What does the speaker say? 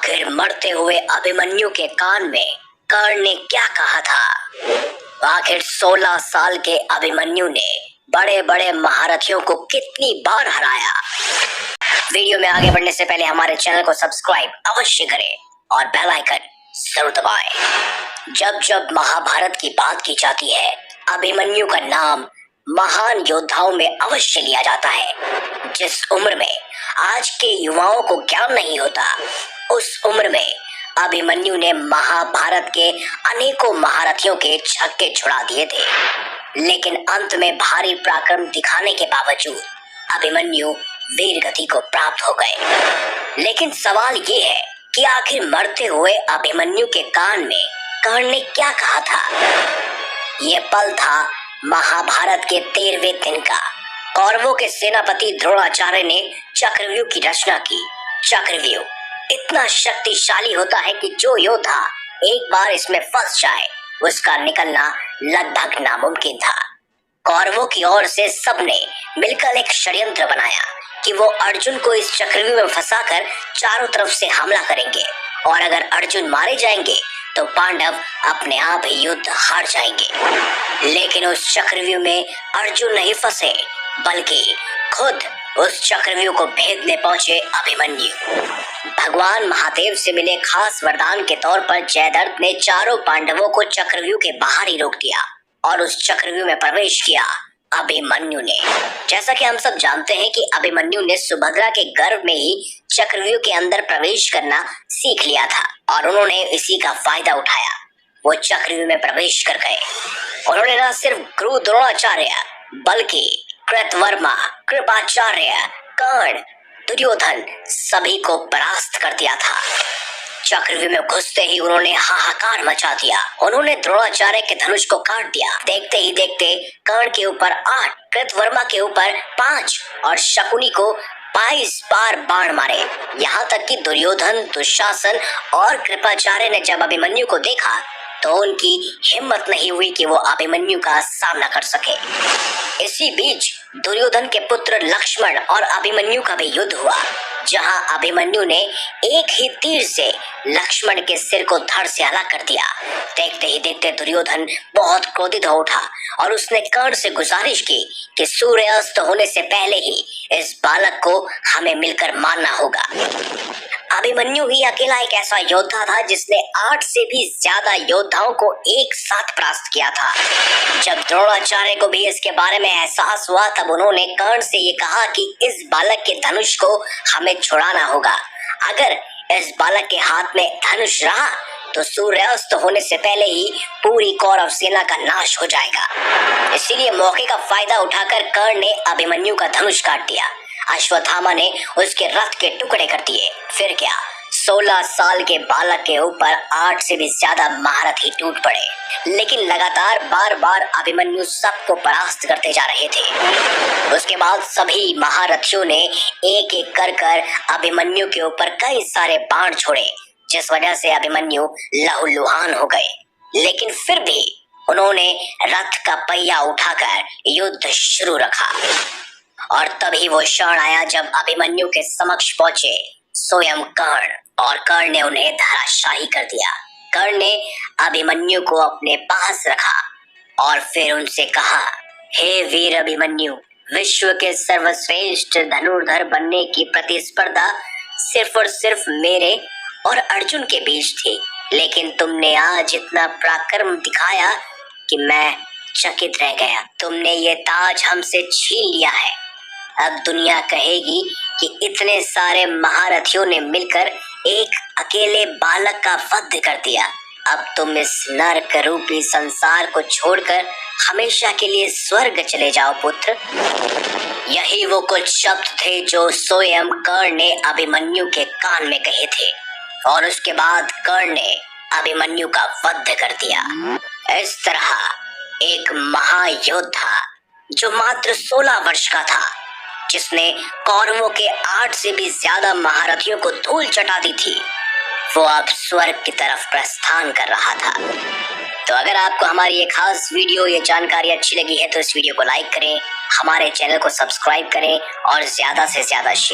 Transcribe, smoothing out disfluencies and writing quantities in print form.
आखिर मरते हुए अभिमन्यु के कान में कर्ण ने क्या कहा था? आखिर 16 साल के अभिमन्यु ने बड़े बड़े महारथियों को कितनी बार हराया? वीडियो में आगे बढ़ने से पहले हमारे चैनल को सब्सक्राइब अवश्य करें और बेल आइकन जरूर दबाएं। जब जब महाभारत की बात की जाती है, अभिमन्यु का नाम महान योद्धाओं में अवश्य लिया जाता है। जिस उम्र में आज के युवाओं को ज्ञान नहीं होता, उस उम्र में अभिमन्यु ने महाभारत के अनेकों महारथियों के छक्के छुड़ा दिए थे। लेकिन अंत में भारी पराक्रम दिखाने के बावजूद अभिमन्यु वीर गति को प्राप्त हो गए। लेकिन सवाल ये है कि आखिर मरते हुए अभिमन्यु के कान में कर्ण ने क्या कहा था? ये पल था महाभारत के 13वें दिन का। कौरवों के सेनापति द्रोणाचार्य ने चक्रव्यूह की रचना की। चक्रव्यूह इतना शक्तिशाली होता है कि जो योद्धा एक बार इसमें फंस जाए, उसका निकलना लगभग नामुमकिन था। कौरवों की ओर से सबने मिलकर एक षड्यंत्र बनाया कि वो अर्जुन को इस चक्रव्यूह में फंसाकर चारों तरफ से हमला करेंगे और अगर अर्जुन मारे जाएंगे तो पांडव अपने आप ही युद्ध हार जाएंगे। लेकिन उस चक्रव्यूह में अर्जुन नहीं फंसे, बल्कि खुद उस चक्रव्यूह को भेदने पहुंचे अभिमन्यु। भगवान महादेव से मिले खास वरदान के तौर पर जयद्रथ ने चारों पांडवों को चक्रव्यूह के बाहर ही रोक दिया और उस चक्रव्यूह में प्रवेश किया अभिमन्यु ने। जैसा कि हम सब जानते हैं कि अभिमन्यु ने सुभद्रा के गर्भ में ही चक्रव्यूह के अंदर प्रवेश करना सीख लिया था और उन्होंने इसी का फायदा उठाया। वो चक्रव्यूह में प्रवेश कर गए। उन्होंने न सिर्फ गुरु द्रोणाचार्य बल्कि कृतवर्मा, कृपाचार्य, कर्ण, दुर्योधन सभी को परास्त कर दिया था। चक्रव्यूह में घुसते ही उन्होंने हाहाकार मचा दिया। उन्होंने द्रोणाचार्य के धनुष को काट दिया। देखते ही देखते कर्ण के ऊपर 8, कृतवर्मा के ऊपर 5 और शकुनी को 22 बार बाण मारे। यहाँ तक कि दुर्योधन, दुशासन और कृपाचार्य ने जब अभिमन्यु को देखा तो उनकी हिम्मत नहीं हुई कि वो अभिमन्यु का सामना कर सके। इसी बीच दुर्योधन के पुत्र लक्ष्मण और अभिमन्यु का भी युद्ध हुआ, जहां अभिमन्यु ने एक ही तीर से लक्ष्मण के सिर को धड़ से अलग कर दिया। देखते ही देखते दुर्योधन बहुत क्रोधित हो उठा और उसने कर्ण से गुजारिश की कि सूर्यास्त होने से पहले ही इस बालक को हमें मिलकर मारना होगा। अभिमन्यु ही अकेला एक ऐसा योद्धा था जिसने 8 से भी ज्यादा योद्धाओं को एक साथ परास्त किया था। जब द्रोणाचार्य को भी इसके बारे में एहसास हुआ, तब उन्होंने कर्ण से ये कहा कि इस बालक के धनुष को हमें छुड़ाना होगा। अगर इस बालक के हाथ में धनुष रहा तो सूर्यास्त होने से पहले ही पूरी कौरव सेना का नाश हो जाएगा। इसीलिए मौके का फायदा उठाकर कर्ण ने अभिमन्यु का धनुष काट दिया। अश्वत्थामा ने उसके रथ के टुकड़े कर दिए। फिर क्या, 16 साल के बालक के ऊपर 8 से भी ज्यादा महारथी टूट पड़े। लेकिन लगातार बार बार अभिमन्यु सबको परास्त करते जा रहे थे। उसके बाद सभी महारथियों ने एक एक कर अभिमन्यु के ऊपर कई सारे बाण छोड़े, जिस वजह से अभिमन्यु लहूलुहान हो गए। लेकिन फिर भी उन्होंने रथ का पहिया उठाकर युद्ध शुरू रखा और तभी वो क्षण आया जब अभिमन्यु के समक्ष पहुंचे स्वयं कर्ण, और कर्ण ने उन्हें धराशायी कर दिया। कर्ण ने अभिमन्यु को अपने पास रखा और फिर उनसे कहा, हे वीर अभिमन्यु, विश्व के सर्वश्रेष्ठ धनुर्धर बनने की प्रतिस्पर्धा सिर्फ और सिर्फ मेरे और अर्जुन के बीच थी, लेकिन तुमने आज इतना पराक्रम दिखाया कि मैं चकित रह गया। तुमने ये ताज हमसे छीन लिया है। अब दुनिया कहेगी कि इतने सारे महारथियों ने मिलकर एक अकेले बालक का वध कर दिया। अब तुम इस नरक रूपी संसार को छोड़कर हमेशा के लिए स्वर्ग चले जाओ पुत्र। यही वो कुछ शब्द थे जो स्वयं कर्ण ने अभिमन्यु के कान में कहे थे और उसके बाद कर्ण ने अभिमन्यु का वध कर दिया। इस तरह एक महायोद्धा जो मात्र 16 वर्ष का था, जिसने कौरवों के 8 से भी ज्यादा महारथियों को धूल चटा दी थी, वो अब स्वर्ग की तरफ प्रस्थान कर रहा था। तो अगर आपको हमारी ये खास वीडियो, ये जानकारी अच्छी लगी है तो इस वीडियो को लाइक करें, हमारे चैनल को सब्सक्राइब करें और ज्यादा से ज्यादा शेयर